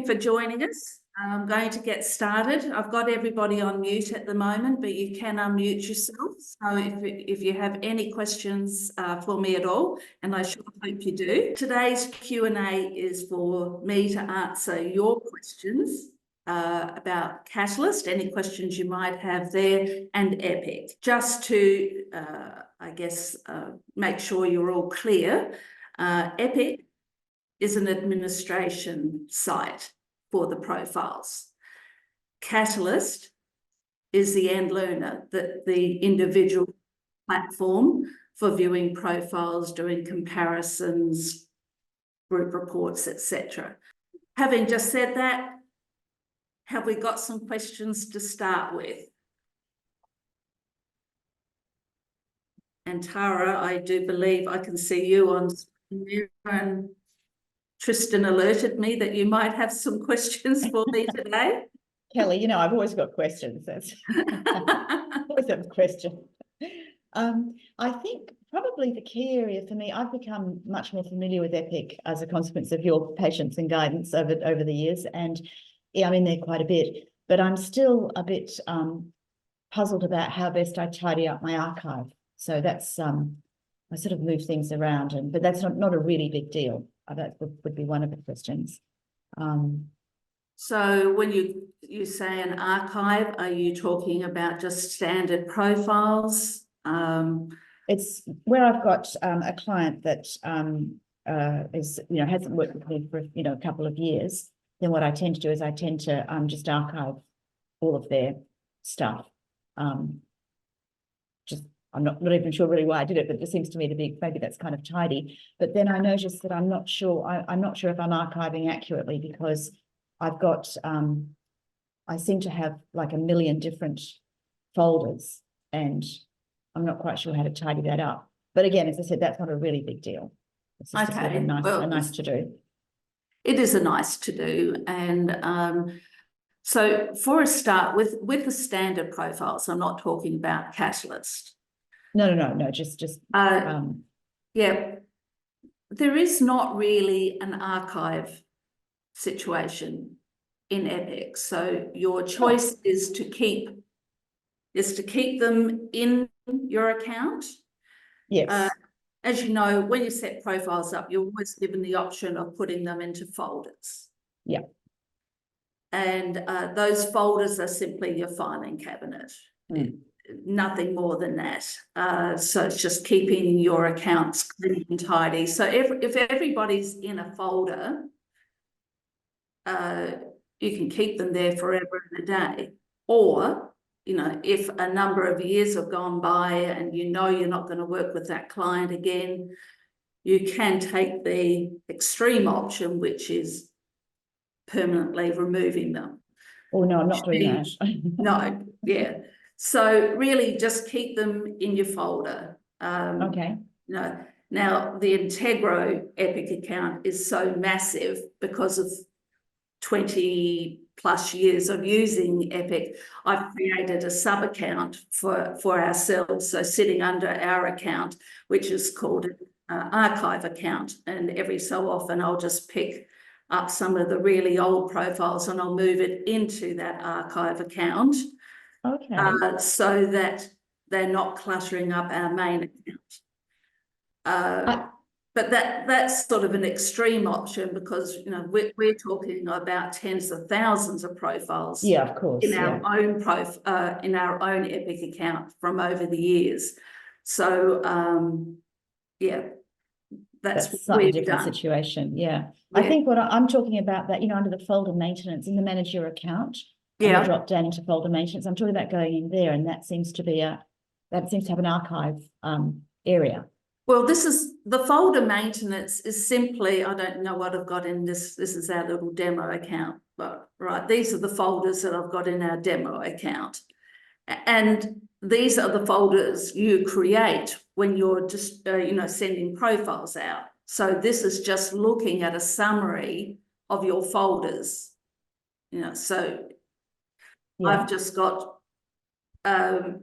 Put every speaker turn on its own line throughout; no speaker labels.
you for joining us. I'm going to get started. I've got everybody on mute at the moment, but you can unmute yourself. So if you have any questions for me at all, and I sure hope you do. Today's Q&A is for me to answer your questions about Catalyst, any questions you might have there, and Epic. Just to, I guess, make sure you're all clear, Epic is an administration site for the profiles. Catalyst is the end learner, the individual platform for viewing profiles, doing comparisons, group reports, etc. Having just said that, have we got some questions to start with? And Tara, I do believe I can see you on screen, and Tristan alerted me that you might have some questions for me today.
Kelley, you know, I've always got questions. That's always have a question. I think probably the key area for me, I've become much more familiar with Epic as a consequence of your patience and guidance over the years. And yeah, I'm in there quite a bit, but I'm still a bit puzzled about how best I tidy up my archive. So that's, I sort of move things around, but that's not a really big deal. That would be one of the questions.
So when you say an archive, are you talking about just standard profiles?
It's where I've got a client that is, hasn't worked with me for, a couple of years. Then what I tend to do is I tend to just archive all of their stuff. I'm not even sure really why I did it, but it just seems to me to be, maybe that's kind of tidy. But then I noticed that I'm not sure if I'm archiving accurately, because I've got, I seem to have like a million different folders, and I'm not quite sure how to tidy that up. But again, as I said, that's not a really big deal. It's just
okay.
a nice to do.
It is a nice to do. And so for a start, with the standard profiles, I'm not talking about Catalyst.
No, just
yeah, there is not really an archive situation in Epic. So your choice is to keep them in your account.
Yes.
As you know, when you set profiles up, you're always given the option of putting them into folders.
Yeah.
And those folders are simply your filing cabinet. Nothing more than that. So it's just keeping your accounts clean and tidy. So if everybody's in a folder, you can keep them there forever and a day. Or, if a number of years have gone by and you're not going to work with that client again, you can take the extreme option, which is permanently removing them.
Oh, no, I'm not doing that.
No, yeah. So really just keep them in your folder.
Okay.
Now the Integro Epic account is so massive because of 20 plus years of using Epic. I've created a sub account for ourselves. So sitting under our account, which is called an archive account. And every so often I'll just pick up some of the really old profiles and I'll move it into that archive account.
Okay.
So that they're not cluttering up our main account. But that's sort of an extreme option, because we're talking about tens of thousands of profiles.
Yeah, of course.
In our own in our own Epic account from over the years. So yeah, that's
a slightly different situation. Yeah. I think what I'm talking about, that under the folder maintenance in the manage your account. Yeah. Drop down into folder maintenance. I'm talking about going in there, and that seems to have an archive area.
Well, this is the folder maintenance is simply, I don't know what I've got in this. This is our little demo account, but right, these are the folders that I've got in our demo account. And these are the folders you create when you're just, sending profiles out. So this is just looking at a summary of your folders, so yeah. I've just got a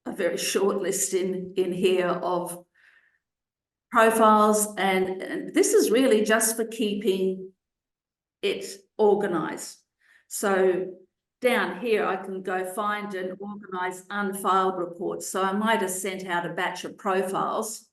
very short list in here of profiles, and this is really just for keeping it organised. So down here, I can go find and organise unfiled reports. So I might have sent out a batch of profiles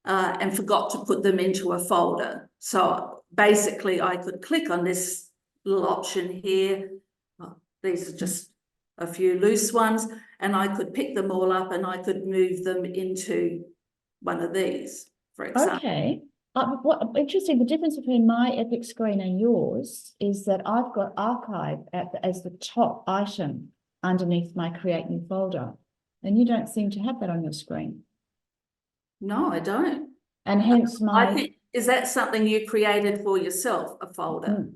and forgot to put them into a folder. So basically, I could click on this little option here. Well, these are just a few loose ones, and I could pick them all up and I could move them into one of these, for example.
Okay. What interesting, the difference between my Epic screen and yours is that I've got archive as the top item underneath my create new folder, and you don't seem to have that on your screen.
No, I don't.
And hence
I think, is that something you created for yourself, a folder?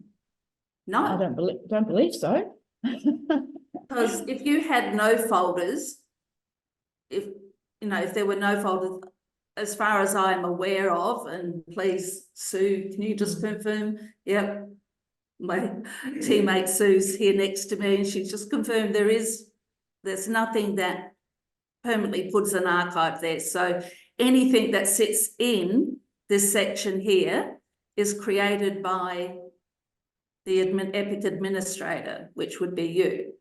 No.
I don't believe so.
Because if you had no folders, if there were no folders, as far as I'm aware of, and please, Sue, can you just confirm? Yep. My teammate Sue's here next to me, and she's just confirmed there's nothing that permanently puts an archive there. So anything that sits in this section here is created by the Epic administrator, which would be you.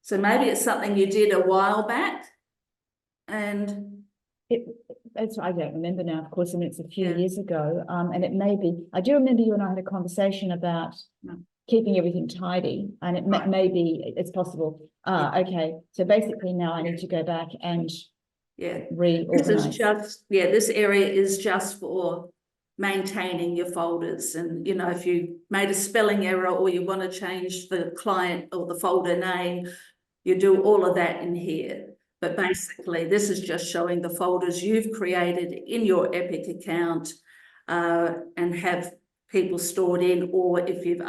So maybe it's something you did a while back, and
I don't remember now, of course. I mean, it's a few years ago, and it may be. I do remember you and I had a conversation about keeping everything tidy, and it may be it's possible. Okay. So basically, now I need to go back and reorganize.
This area is just for maintaining your folders, and if you made a spelling error or you want to change the client or the folder name, you do all of that in here. But basically, this is just showing the folders you've created in your Epic account and have people stored in, or if you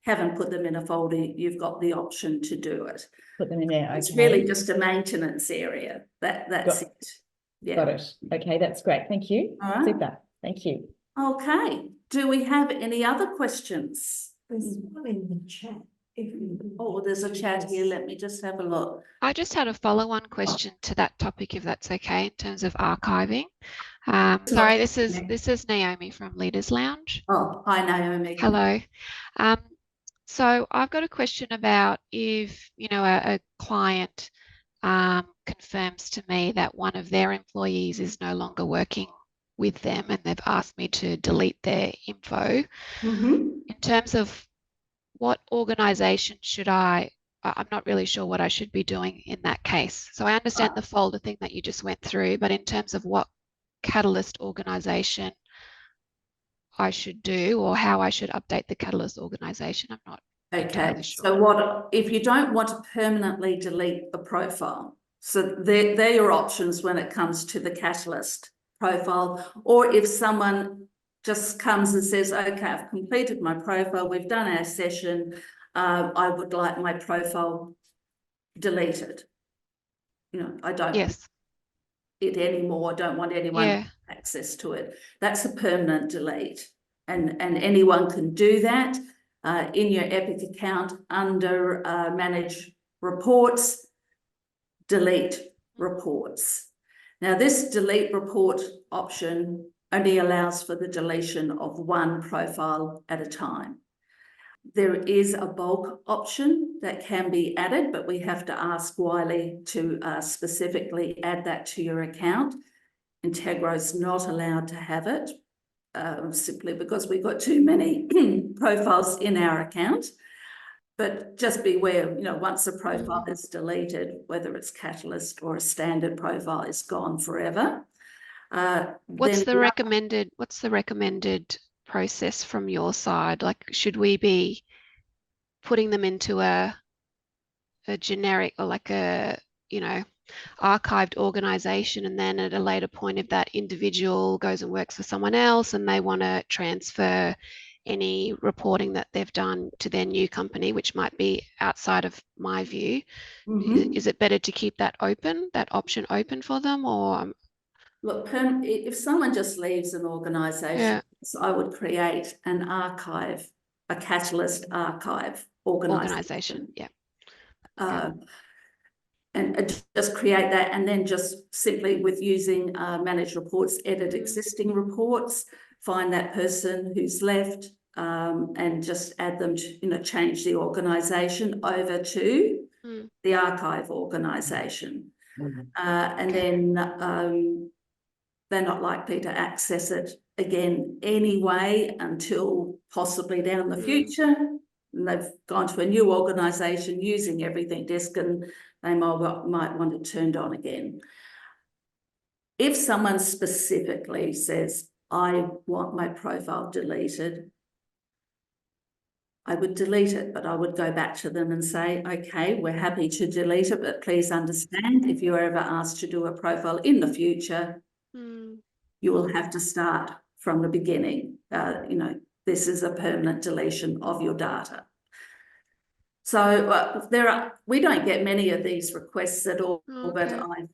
haven't put them in a folder, you've got the option to do it.
Put them in there. Okay.
It's really just a maintenance area. That's it. Yeah.
Got it. Okay, that's great. Thank you.
All right.
Super. Thank you.
Okay. Do we have any other questions?
There's one in the chat.
Oh, there's a chat here. Let me just have a look.
I just had a follow-on question to that topic, if that's okay, in terms of archiving. Sorry, this is Naomi from Leaders Lounge.
Oh, hi, Naomi.
Hello. So I've got a question about if a client confirms to me that one of their employees is no longer working with them, and they've asked me to delete their info. In terms of what organisation should I'm not really sure what I should be doing in that case. So I understand the folder thing that you just went through, but in terms of what Catalyst organisation I should do, or how I should update the Catalyst organisation, I'm not entirely sure.
So if you don't want to permanently delete the profile, so they're your options when it comes to the Catalyst profile, or if someone just comes and says, okay, I've completed my profile, we've done our session, I would like my profile deleted. I don't want it anymore, I don't want anyone access to it. That's a permanent delete, and anyone can do that in your Epic account under Manage Reports, Delete Reports. Now, this delete report option only allows for the deletion of one profile at a time. There is a bulk option that can be added, but we have to ask Wiley to specifically add that to your account. Integro's not allowed to have it simply because we've got too many profiles in our account. But just beware, once a profile is deleted, whether it's Catalyst or a standard profile, is gone forever.
What's the recommended process from your side? Like, should we be putting them into a generic, or like a archived organization, and then at a later point, if that individual goes and works for someone else and they want to transfer any reporting that they've done to their new company, which might be outside of my view, is it better to keep that option open for them? Or
look, if someone just leaves an organisation, I would create an archive, a Catalyst archive organisation. And just create that, and then just simply with using Manage Reports, edit existing reports, find that person who's left, and just add them to, change the organisation over to the archive organisation. And then they're not likely to access it again anyway until possibly down the future. And they've gone to a new organisation using everything desk, and they might want it turned on again. If someone specifically says, I want my profile deleted, I would delete it, but I would go back to them and say, okay, we're happy to delete it, but please understand if you're ever asked to do a profile in the future, you will have to start from the beginning. This is a permanent deletion of your data. So we don't get many of these requests at all, but I've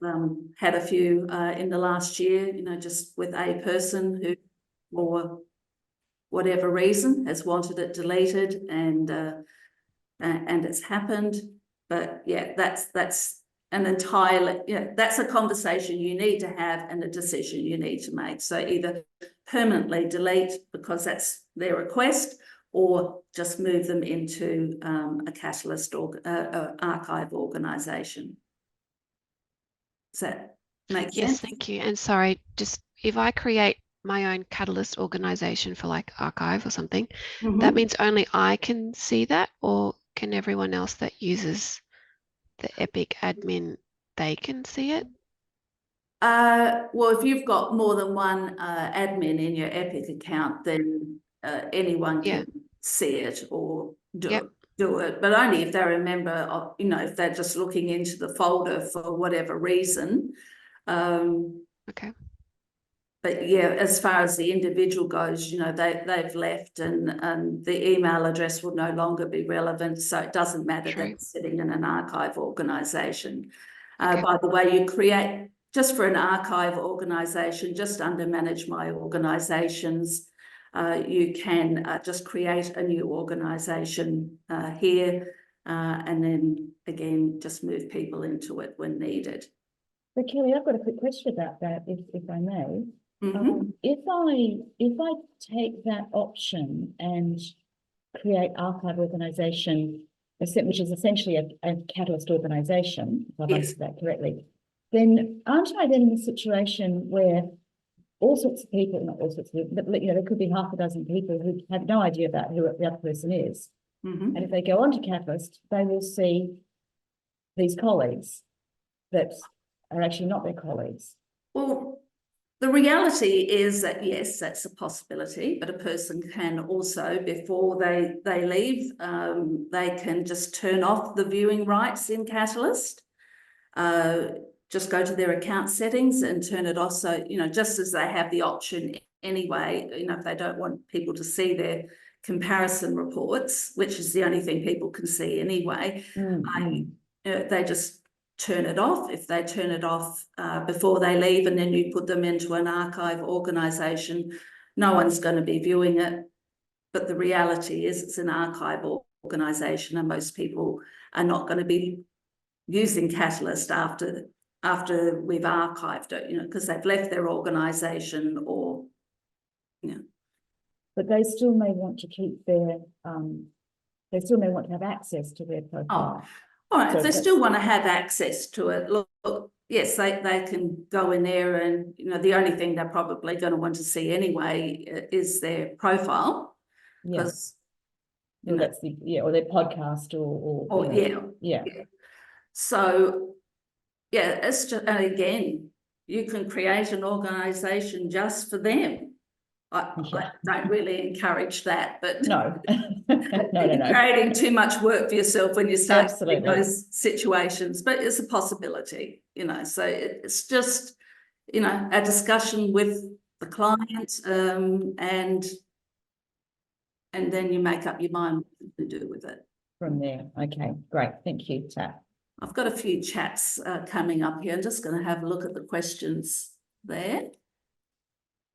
had a few in the last year, just with a person who, for whatever reason, has wanted it deleted, and it's happened. But yeah, that's an entirely, that's a conversation you need to have and a decision you need to make. So either permanently delete because that's their request, or just move them into a Catalyst or archive organisation. Does that make sense?
Yes, thank you. And sorry, just if I create my own Catalyst organisation for like archive or something, that means only I can see that, or can everyone else that uses the Epic admin, they can see it?
Well, if you've got more than one admin in your Epic account, then anyone can see it or do it, but only if they're a member of, if they're just looking into the folder for whatever reason.
Okay.
But yeah, as far as the individual goes, they've left, and the email address will no longer be relevant, so it doesn't matter that it's sitting in an archive organisation. By the way, you create, just for an archive organisation, just under Manage My Organisations, you can just create a new organisation here, and then again, just move people into it when needed.
So Kelley, I've got a quick question about that, if I may. If I take that option and create archive organisation, which is essentially a Catalyst organisation, if I've understood that correctly, then aren't I then in a situation where all sorts of people, not all sorts of people, but there could be half a dozen people who have no idea about who the other person is. And if they go onto Catalyst, they will see these colleagues that are actually not their colleagues.
Well, the reality is that, yes, that's a possibility, but a person can also, before they leave, they can just turn off the viewing rights in Catalyst. Just go to their account settings and turn it off. So, just as they have the option anyway, if they don't want people to see their comparison reports, which is the only thing people can see anyway, they just turn it off. If they turn it off before they leave, and then you put them into an archive organisation, no one's going to be viewing it. But the reality is it's an archive organisation, and most people are not going to be using Catalyst after we've archived it, because they've left their organisation or,
But they still may want to keep their, they still may want to have access to their profile.
All right, so if they still want to have access to it, look, yes, they can go in there, and the only thing they're probably going to want to see anyway is their profile.
Yes. Well, that's or their podcast or
yeah. So yeah, it's just, and again, you can create an organisation just for them. I don't really encourage that, but
no.
You're creating too much work for yourself when you start in those situations, but it's a possibility, so it's just, a discussion with the client, and then you make up your mind what to do with it.
From there. Okay, great. Thank you, Tat.
I've got a few chats coming up here. I'm just going to have a look at the questions there.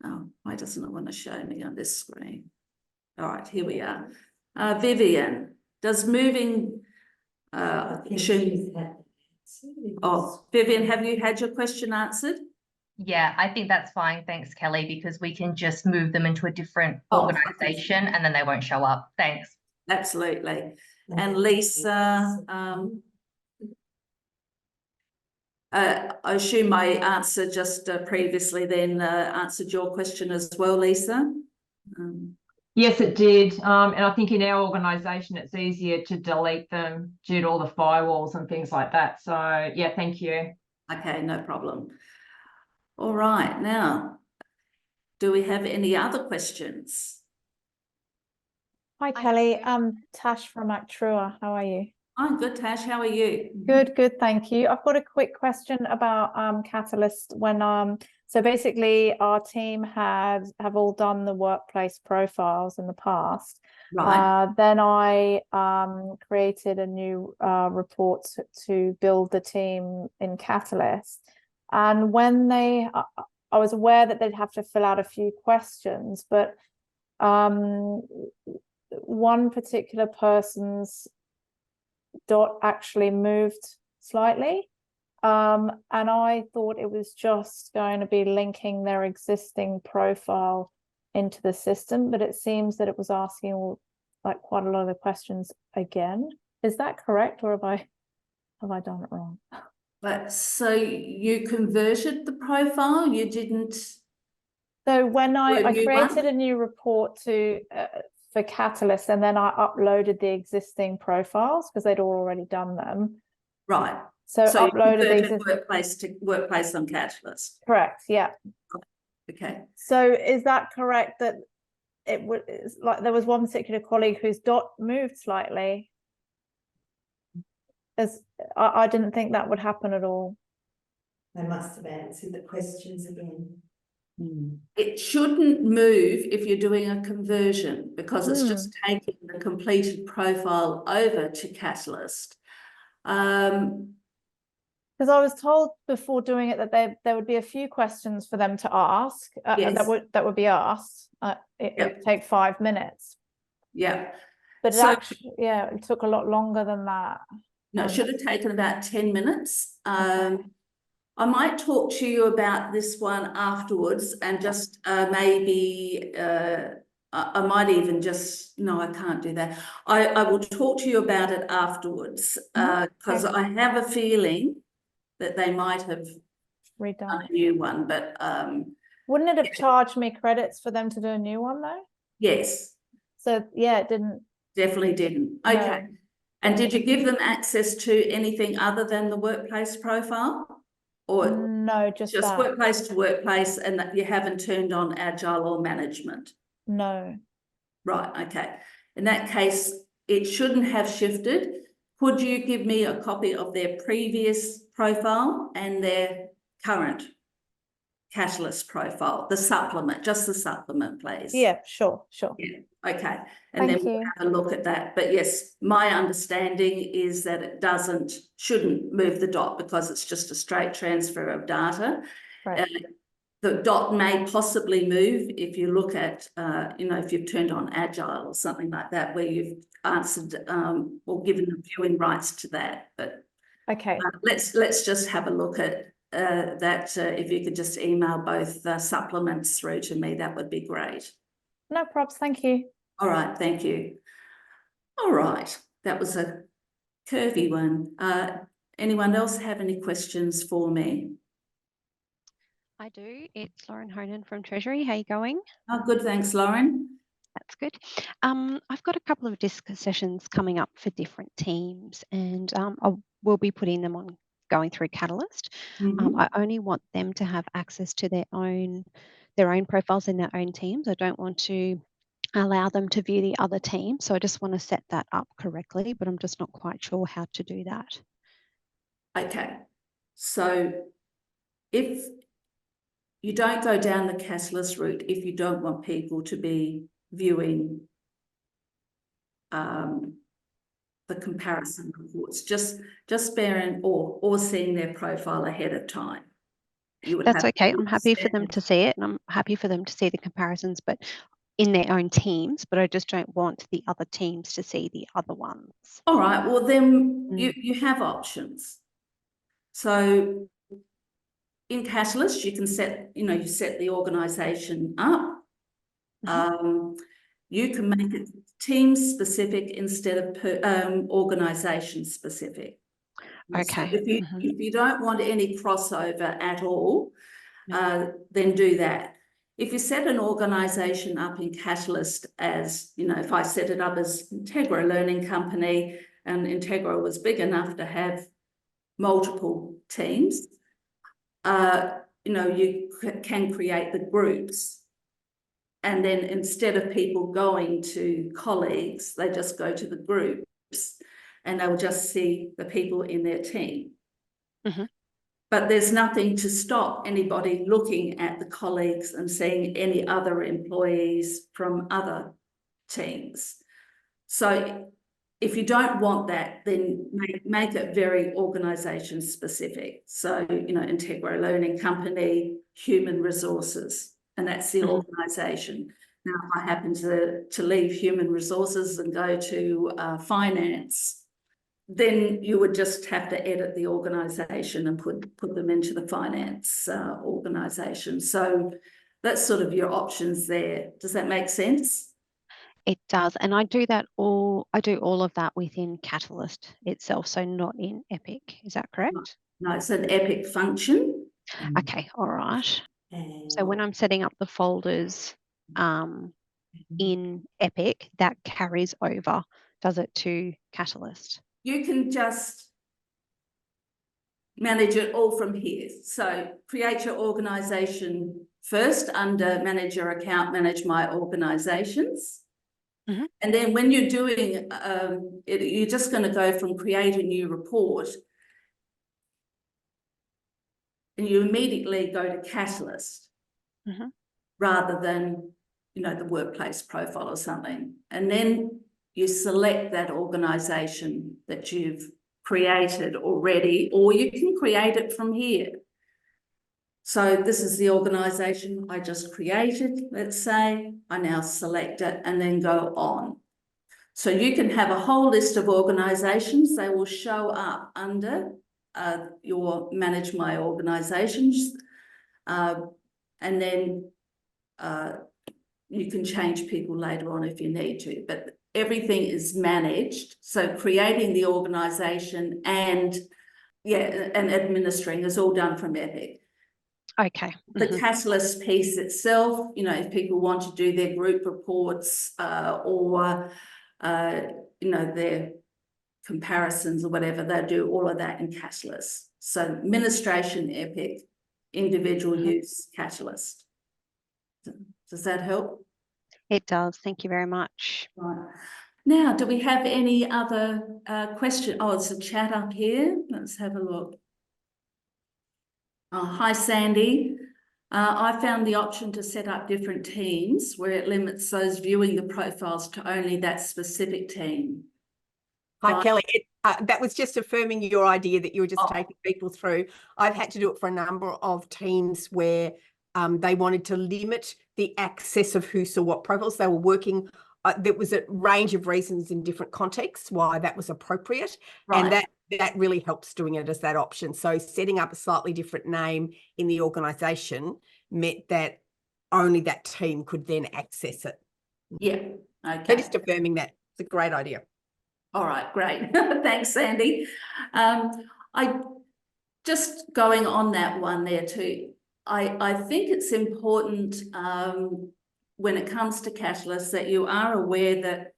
Oh, why doesn't it want to show me on this screen? All right, here we are. Vivian, does moving... Vivian, have you had your question answered?
Yeah, I think that's fine. Thanks, Kelly, because we can just move them into a different
Oh,
organisation and then they won't show up. Thanks.
Absolutely. And Lisa, I assume my answer just previously then answered your question as well, Lisa.
Yes, it did. And I think in our organisation, it's easier to delete them due to all the firewalls and things like that. So yeah, thank you.
Okay, no problem. All right, now, do we have any other questions?
Hi, Kelly. Tash from Actrua. How are you?
I'm good, Tash. How are you?
Good, good. Thank you. I've got a quick question about Catalyst. So basically our team have all done the workplace profiles in the past.
Right.
Then I created a new report to build the team in Catalyst. And when I was aware that they'd have to fill out a few questions, but one particular person's dot actually moved slightly, and I thought it was just going to be linking their existing profile into the system, but it seems that it was asking like quite a lot of the questions again. Is that correct, or have I done it wrong?
But so you converted the profile, you didn't.
So when I
new
created
one?
a new report to for Catalyst, and then I uploaded the existing profiles because they'd already done them.
Right.
So
So you
uploaded these.
converted workplace to workplace on Catalyst.
Correct. Yeah.
Okay.
So is that correct that it was like there was one particular colleague whose dot moved slightly? As I didn't think that would happen at all.
They must have answered the questions again.
It shouldn't move if you're doing a conversion because it's just taking the completed profile over to Catalyst.
Because I was told before doing it that there would be a few questions for them to ask
Yes.
that would be asked. It would take 5 minutes.
Yeah.
But
So-
it took a lot longer than that.
No, it should have taken about 10 minutes. I might talk to you about this one afterwards and just maybe I might even just, no, I can't do that. I will talk to you about it afterwards because I have a feeling that they might have
Redone
done a new one, but
wouldn't it have charged me credits for them to do a new one though?
yes,
So yeah, it didn't.
definitely didn't.
No.
Okay. And did you give them access to anything other than the workplace profile? Or
No, just that.
workplace to workplace, and that you haven't turned on agile or management?
No.
Right, okay. In that case, it shouldn't have shifted. Could you give me a copy of their previous profile and their current Catalyst profile, the supplement, just the supplement, please?
Yeah, sure.
Yeah, okay. And then
Thank
we'll
you.
have a look at that. But yes, my understanding is that it shouldn't move the dot because it's just a straight transfer of data.
Right.
The dot may possibly move if you look at, if you've turned on Agile or something like that, where you've answered or given the viewing rights to that. But
Okay.
let's just have a look at that. If you could just email both supplements through to me, that would be great.
No props. Thank you.
All right, thank you. All right, that was a curvy one. Anyone else have any questions for me?
I do. It's Lauren Honan from Treasury. How you going?
Oh, good, thanks, Lauren.
That's good. I've got a couple of disc sessions coming up for different teams, and I will be putting them on going through Catalyst. I only want them to have access to their own profiles in their own teams. I don't want to allow them to view the other team. So I just want to set that up correctly, but I'm just not quite sure how to do that.
Okay, so if you don't go down the Catalyst route, if you don't want people to be viewing the comparison reports, just bearing or seeing their profile ahead of time.
That's okay. I'm happy for them to see it, and I'm happy for them to see the comparisons, but in their own teams, but I just don't want the other teams to see the other ones.
All right, well then you have options. So in Catalyst, you can set, you set the organisation up. You can make it team specific instead of organisation specific.
Okay.
So if you don't want any crossover at all, then do that. If you set an organisation up in Catalyst as, if I set it up as Integra Learning Company, and Integra was big enough to have multiple teams, you can create the groups. And then instead of people going to colleagues, they just go to the groups and they will just see the people in their team. But there's nothing to stop anybody looking at the colleagues and seeing any other employees from other teams. So if you don't want that, then make it very organisation specific. So, Integra Learning Company, Human Resources, and that's the organisation. Now, if I happen to leave Human Resources and go to finance, then you would just have to edit the organisation and put them into the finance organisation. So that's sort of your options there. Does that make sense?
It does, and I do all of that within Catalyst itself, so not in Epic. Is that correct?
No, it's an Epic function.
Okay, all right. So when I'm setting up the folders in Epic, that carries over, does it, to Catalyst?
You can just manage it all from here. So create your organisation first under Manage Your Account, Manage My Organisations. And then when you're doing it, you're just going to go from create a new report, and you immediately go to Catalyst rather than, the workplace profile or something. And then you select that organisation that you've created already, or you can create it from here. So this is the organisation I just created, let's say. I now select it and then go on. So you can have a whole list of organisations. They will show up under your Manage My Organisations. And then you can change people later on if you need to. But everything is managed. So creating the organisation and administering is all done from Epic.
Okay.
The Catalyst piece itself, if people want to do their group reports or their comparisons or whatever, they do all of that in Catalyst. So administration Epic, individual use Catalyst. Does that help?
It does. Thank you very much.
Right. Now, do we have any other question? Oh, it's a chat up here. Let's have a look. Oh, hi, Sandy. I found the option to set up different teams where it limits those viewing the profiles to only that specific team.
Hi, Kelley. That was just affirming your idea that you were just taking people through. I've had to do it for a number of teams where they wanted to limit the access of who saw what profiles. They were working. There was a range of reasons in different contexts why that was appropriate. Right. And that really helps doing it as that option. So setting up a slightly different name in the organisation meant that only that team could then access it.
Yeah. Okay.
So just affirming that. It's a great idea.
All right, great. Thanks, Sandy. I just going on that one there too. I think it's important when it comes to Catalyst that you are aware that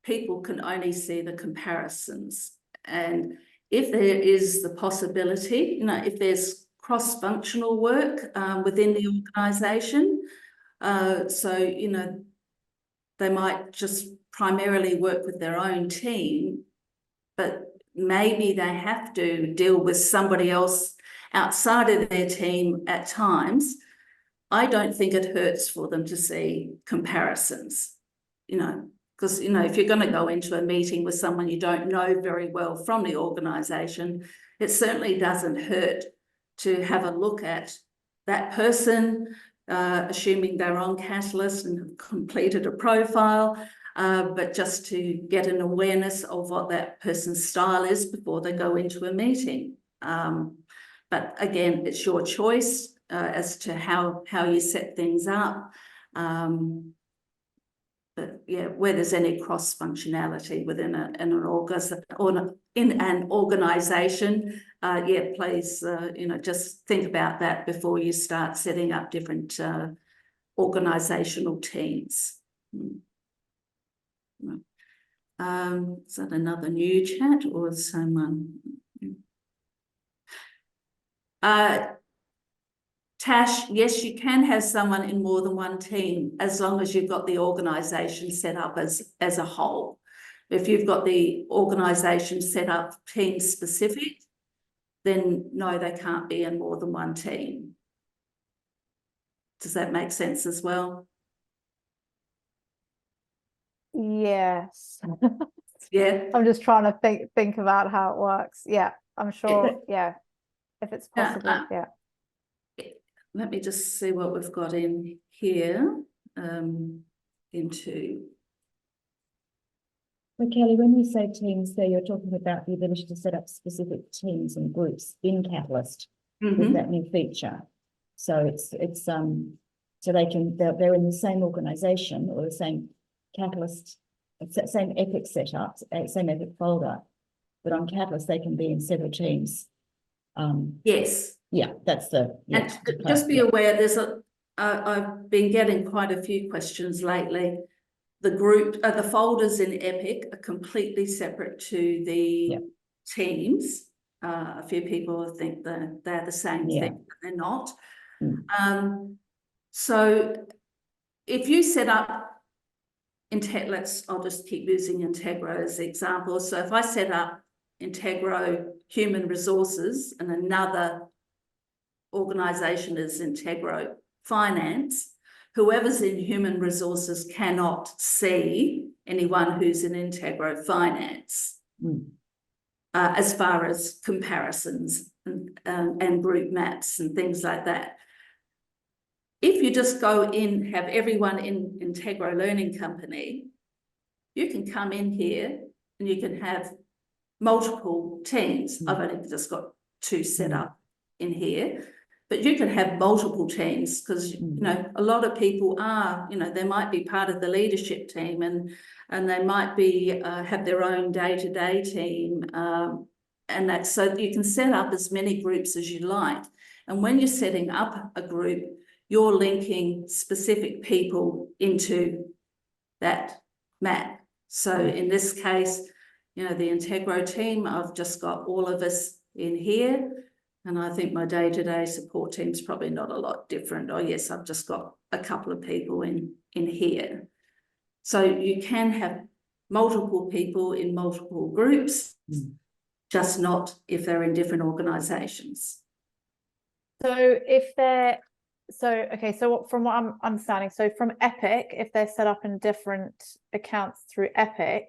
people can only see the comparisons. And if there is the possibility, if there's cross-functional work within the organisation, so, they might just primarily work with their own team, but maybe they have to deal with somebody else outside of their team at times. I don't think it hurts for them to see comparisons, because, if you're going to go into a meeting with someone you don't know very well from the organisation, it certainly doesn't hurt to have a look at that person, assuming they're on Catalyst and have completed a profile, but just to get an awareness of what that person's style is before they go into a meeting. but again, it's your choice as to how you set things up. But yeah, where there's any cross functionality within an organisation, yeah, please, just think about that before you start setting up different organisational teams. Is that another new chat or someone? Tash, yes, you can have someone in more than one team as long as you've got the organisation set up as a whole. If you've got the organisation set up team specific, then no, they can't be in more than one team. Does that make sense as well?
Yes.
Yeah.
I'm just trying to think about how it works. Yeah, I'm sure. Yeah, if it's possible. Yeah.
Let me just see what we've got in here. Into.
Well, Kelley, when you say teams there, you're talking about the ability to set up specific teams and groups in Catalyst with that new feature. So it's so they're in the same organisation or the same Catalyst, same Epic setup, same Epic folder, but on Catalyst they can be in several teams.
Yes.
Yeah, that's the. Yeah,
and just be aware, I've been getting quite a few questions lately. The folders in Epic are completely separate to the teams. A few people think that they're the same thing, but they're not. So if you set up I'll just keep using Integro as the example. So if I set up Integro Human Resources and another organisation is Integro Finance, whoever's in Human Resources cannot see anyone who's in Integro Finance as far as comparisons and group maps and things like that. If you just go in, have everyone in Integro Learning Company, you can come in here and you can have multiple teams. I've only just got 2 set up in here, but you can have multiple teams because, a lot of people are, they might be part of the leadership team and they might be, have their own day-to-day team. And that's so you can set up as many groups as you like. And when you're setting up a group, you're linking specific people into that map. So in this case, the Integro team, I've just got all of us in here. And I think my day-to-day support team's probably not a lot different. Oh yes, I've just got a couple of people in here. So you can have multiple people in multiple groups, just not if they're in different organisations.
So if they're so from what I'm understanding, so from Epic, if they're set up in different accounts through Epic,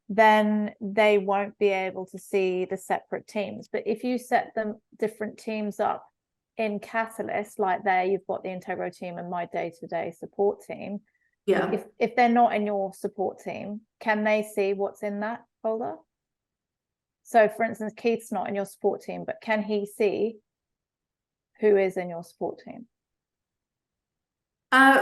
then they won't be able to see the separate teams. But if you set them different teams up in Catalyst, like there, you've got the Integro team and my day-to-day support team.
Yeah.
If they're not in your support team, can they see what's in that folder? So for instance, Keith's not in your support team, but can he see who is in your support team?
No.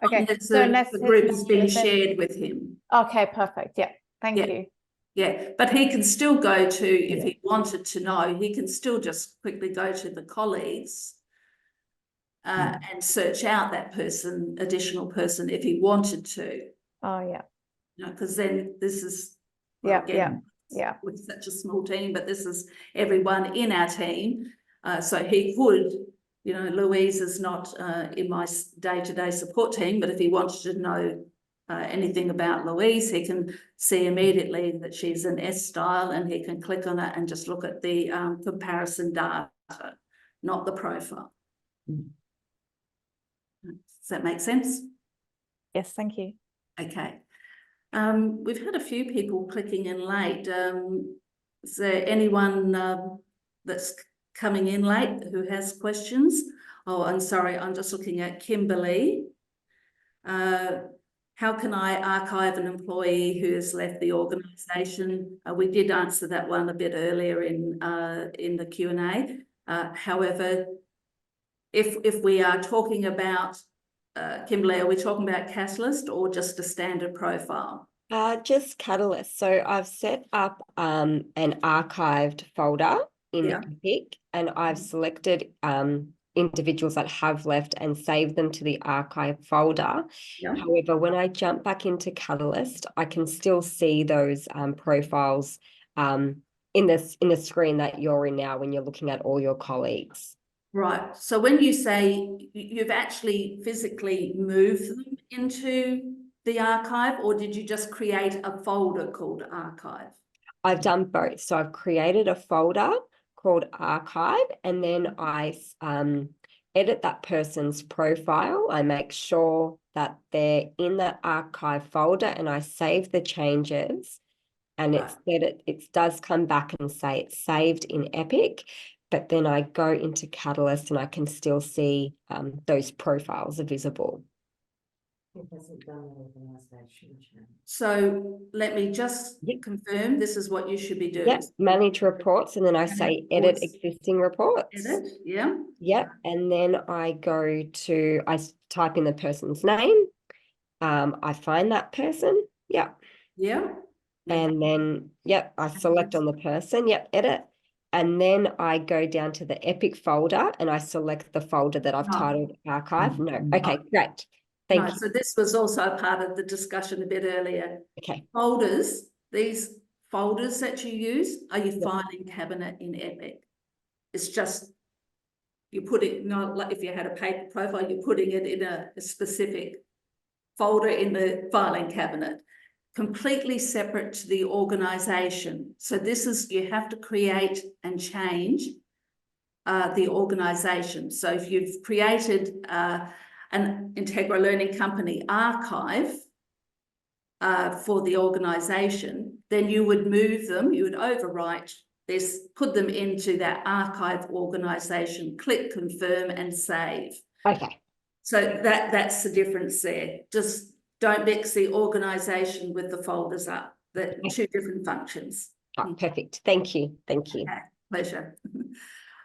Okay.
So unless the group has been shared with him.
Okay, perfect. Yeah. Thank you.
Yeah, but he can still go to, if he wanted to know, he can still just quickly go to the colleagues and search out that additional person if he wanted to.
Oh yeah.
Because then this is with such a small team, but this is everyone in our team. So he could, Louise is not in my day-to-day support team, but if he wanted to know anything about Louise, he can see immediately that she's an S style and he can click on it and just look at the comparison data, not the profile. Does that make sense?
Yes, thank you.
Okay. We've had a few people clicking in late. Is there anyone that's coming in late who has questions? Oh, I'm sorry, I'm just looking at Kimberly. how can I archive an employee who has left the organisation? We did answer that one a bit earlier in the Q&A. However, if we are talking about, Kimberley, are we talking about Catalyst or just a standard profile?
Just Catalyst. So I've set up an archived folder in Epic, and I've selected individuals that have left and saved them to the archive folder. However, when I jump back into Catalyst, I can still see those profiles in the screen that you're in now when you're looking at all your colleagues.
Right. So when you say you've actually physically moved them into the archive, or did you just create a folder called archive?
I've done both. So I've created a folder called archive, and then I edit that person's profile. I make sure that they're in that archive folder, and I save the changes, and it does come back and say it's saved in Epic. But then I go into Catalyst and I can still see those profiles are visible.
It hasn't done an organisation change.
So let me just confirm this is what you should be doing.
Yep, manage reports, and then I say edit existing reports.
Edit, yeah.
Yep, and then I type in the person's name. I find that person. Yep.
Yeah.
And then, I select on the person. Yep, edit. And then I go down to the Epic folder and I select the folder that I've titled archive. No. Okay, great. Thank you.
So this was also part of the discussion a bit earlier.
Okay.
Folders, these folders that you use are your filing cabinet in Epic. It's just, you put it, not like if you had a paper profile, you're putting it in a specific folder in the filing cabinet, completely separate to the organisation. So this is, you have to create and change the organisation. So if you've created an Integra Learning Company archive for the organisation, then you would move them, you would overwrite this, put them into that archive organisation, click confirm and save.
Okay.
So that's the difference there. Just don't mix the organisation with the folders up. They're two different functions.
Oh, perfect. Thank you. Thank you.
Okay, pleasure.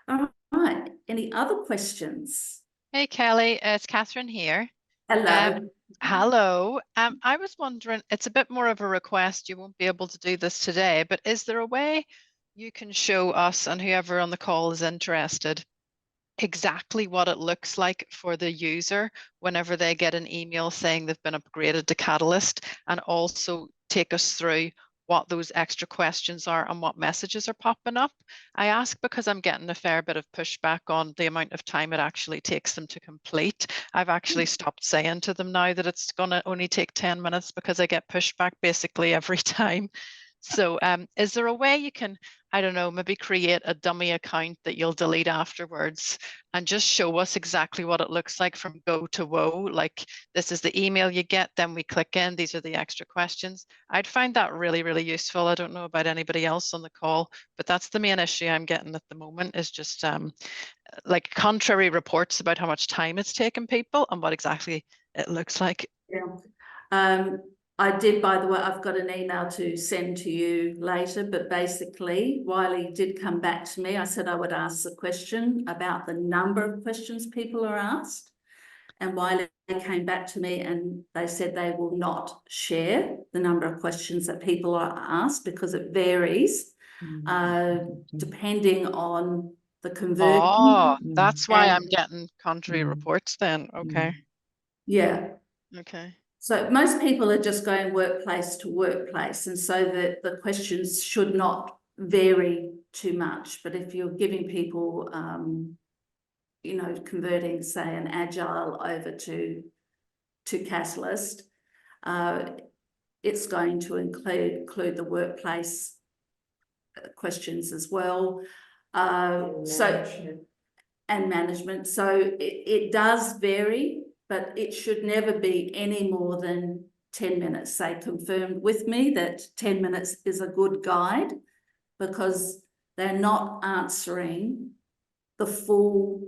All right. Any other questions?
Hey, Kelley, it's Catherine here.
Hello.
Hello. I was wondering, it's a bit more of a request. You won't be able to do this today, but is there a way you can show us and whoever on the call is interested exactly what it looks like for the user whenever they get an email saying they've been upgraded to Catalyst, and also take us through what those extra questions are and what messages are popping up? I ask because I'm getting a fair bit of pushback on the amount of time it actually takes them to complete. I've actually stopped saying to them now that it's going to only take 10 minutes because I get pushback basically every time. So is there a way you can, I don't know, maybe create a dummy account that you'll delete afterwards and just show us exactly what it looks like from go to woe? Like, this is the email you get, then we click in, these are the extra questions. I'd find that really, really useful. I don't know about anybody else on the call, but that's the main issue I'm getting at the moment, is just like contrary reports about how much time it's taken people and what exactly it looks like.
Yeah. I did, by the way, I've got an email to send to you later, but basically Wiley did come back to me. I said I would ask the question about the number of questions people are asked. And Wiley came back to me and they said they will not share the number of questions that people are asked because it varies depending on the conversion.
Oh, that's why I'm getting contrary reports then. Okay.
Yeah.
Okay.
So most people are just going workplace to workplace, and so that the questions should not vary too much. But if you're giving people, you know, converting, say, an Agile over to Catalyst, it's going to include the workplace questions as well. And management. So it does vary, but it should never be any more than 10 minutes. They confirmed with me that 10 minutes is a good guide because they're not answering the full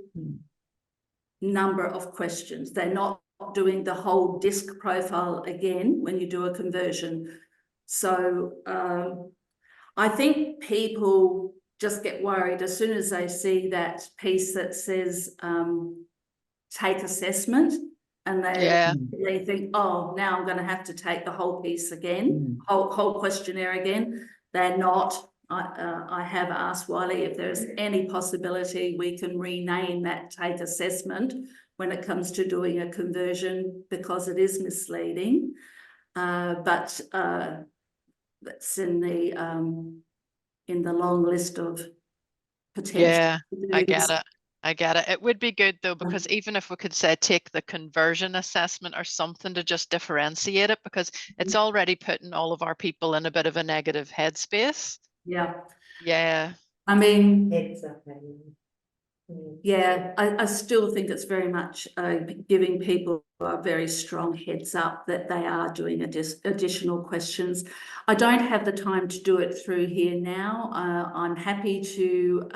number of questions. They're not doing the whole disc profile again when you do a conversion. So I think people just get worried as soon as they see that piece that says take assessment, and they think, oh, now I'm going to have to take the whole piece again, whole questionnaire again. They're not. I have asked Wiley if there's any possibility we can rename that take assessment when it comes to doing a conversion, because it is misleading. But that's in the long list of potential.
Yeah, I get it. I get it. It would be good though, because even if we could say take the conversion assessment or something to just differentiate it, because it's already putting all of our people in a bit of a negative headspace.
Yeah.
Yeah.
I mean,
Heads up.
yeah, I still think it's very much giving people a very strong heads up that they are doing additional questions. I don't have the time to do it through here now. I'm happy to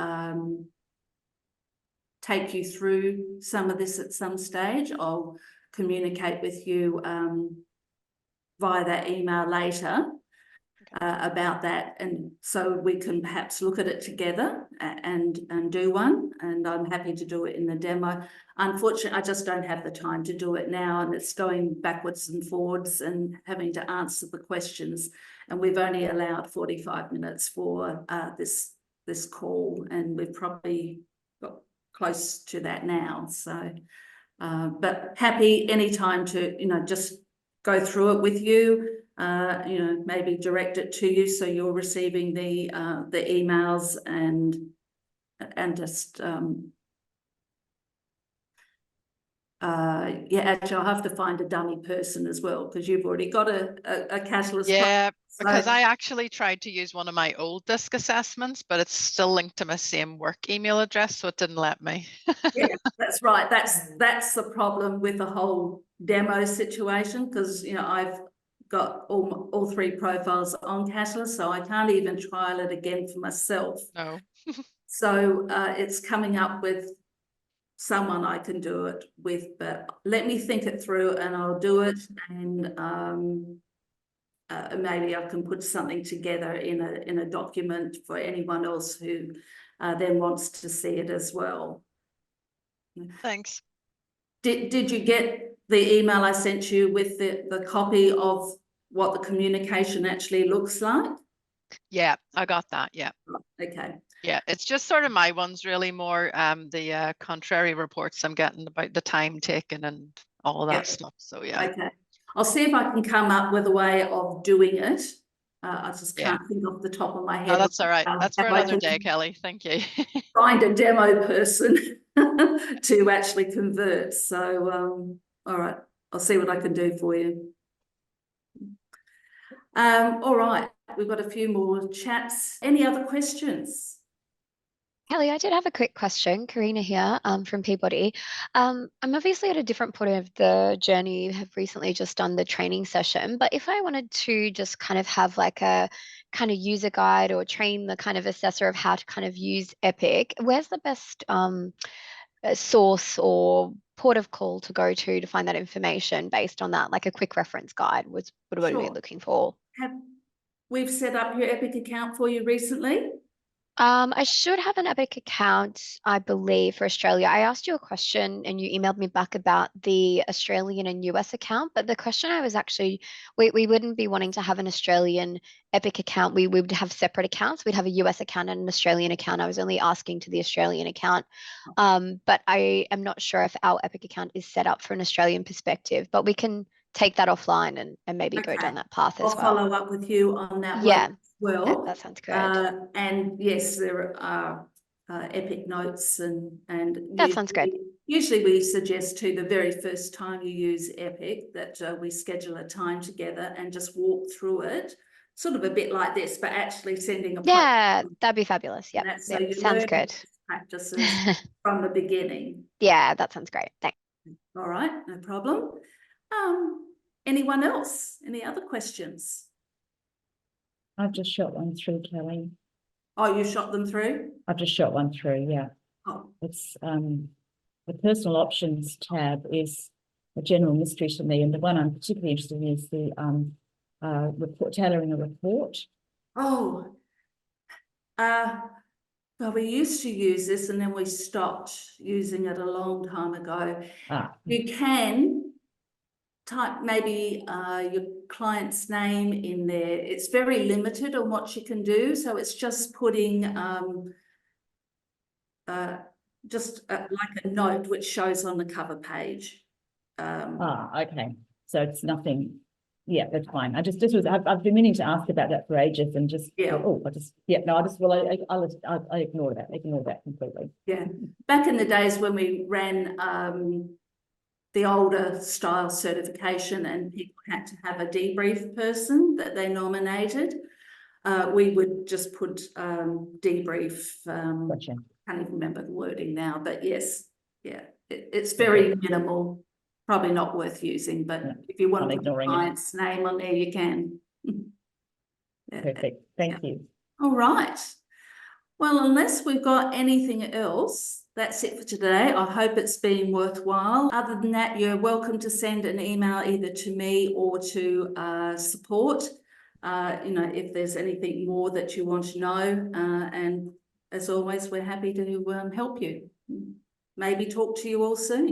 take you through some of this at some stage. I'll communicate with you via that email later about that, and so we can perhaps look at it together and do one, and I'm happy to do it in the demo. Unfortunately, I just don't have the time to do it now, and it's going backwards and forwards and having to answer the questions, and we've only allowed 45 minutes for this call, and we've probably got close to that now. So but happy anytime to just go through it with you, maybe direct it to you so you're receiving the emails and just actually I'll have to find a dummy person as well, because you've already got a catalyst.
Yeah, because I actually tried to use one of my old disc assessments, but it's still linked to my same work email address, so it didn't let me.
Yeah, that's right. That's the problem with the whole demo situation, because I've got all three profiles on Catalyst, so I can't even trial it again for myself.
No.
So it's coming up with someone I can do it with, but let me think it through and I'll do it, and maybe I can put something together in a document for anyone else who then wants to see it as well.
Thanks.
Did you get the email I sent you with the copy of what the communication actually looks like?
Yeah, I got that. Yeah.
Okay.
Yeah, it's just sort of my ones really more the contrary reports I'm getting about the time taken and all of that stuff. So yeah.
Okay. I'll see if I can come up with a way of doing it. I just can't think off the top of my head.
No, that's all right. That's for another day, Kelley. Thank you. Find
a demo person to actually convert. So, all right, I'll see what I can do for you. All right, we've got a few more chats. Any other questions?
Kelley, I did have a quick question. Karina here from Peabody. I'm obviously at a different point of the journey. You have recently just done the training session, but if I wanted to just kind of have like a kind of user guide or train the kind of assessor of how to kind of use Epic, where's the best source or port of call to go to find that information based on that, like a quick reference guide was what are we looking for?
We've set up your Epic account for you recently?
I should have an Epic account, I believe, for Australia. I asked you a question and you emailed me back about the Australian and US account, but the question I was actually, we wouldn't be wanting to have an Australian Epic account. We would have separate accounts. We'd have a US account and an Australian account. I was only asking to the Australian account, but I am not sure if our Epic account is set up for an Australian perspective, but we can take that offline and maybe go down that path as well.
I'll follow up with you on that
one
as well.
That sounds good.
And yes, there are Epic notes and
that sounds good.
Usually we suggest to the very first time you use Epic that we schedule a time together and just walk through it, sort of a bit like this, but actually sending a
that'd be fabulous. Yeah,
so you
sounds good.
Practices from the beginning.
Yeah, that sounds great. Thanks.
All right, no problem. Anyone else? Any other questions?
I've just shot one through, Kelley.
Oh, you shot them through?
I've just shot one through, yeah.
Oh.
It's the personal options tab is a general mystery to me. And the one I'm particularly interested in is the report, tailoring a report.
Oh, well, we used to use this and then we stopped using it a long time ago. You can type maybe your client's name in there. It's very limited on what you can do. So it's just putting like a note which shows on the cover page.
Okay. So it's nothing. Yeah, that's fine. I've been meaning to ask about that for ages and just, I ignore that. Ignore that completely.
Yeah. Back in the days when we ran the older style certification and people had to have a debrief person that they nominated, we would just put debrief.
Gotcha.
Can't even remember the wording now, but yes, yeah, it's very minimal. Probably not worth using, but if you want to put the client's name on there, you can.
Perfect. Thank you.
All right. Well, unless we've got anything else, that's it for today. I hope it's been worthwhile. Other than that, you're welcome to send an email either to me or to support, if there's anything more that you want to know. And as always, we're happy to help you. Maybe talk to you all soon.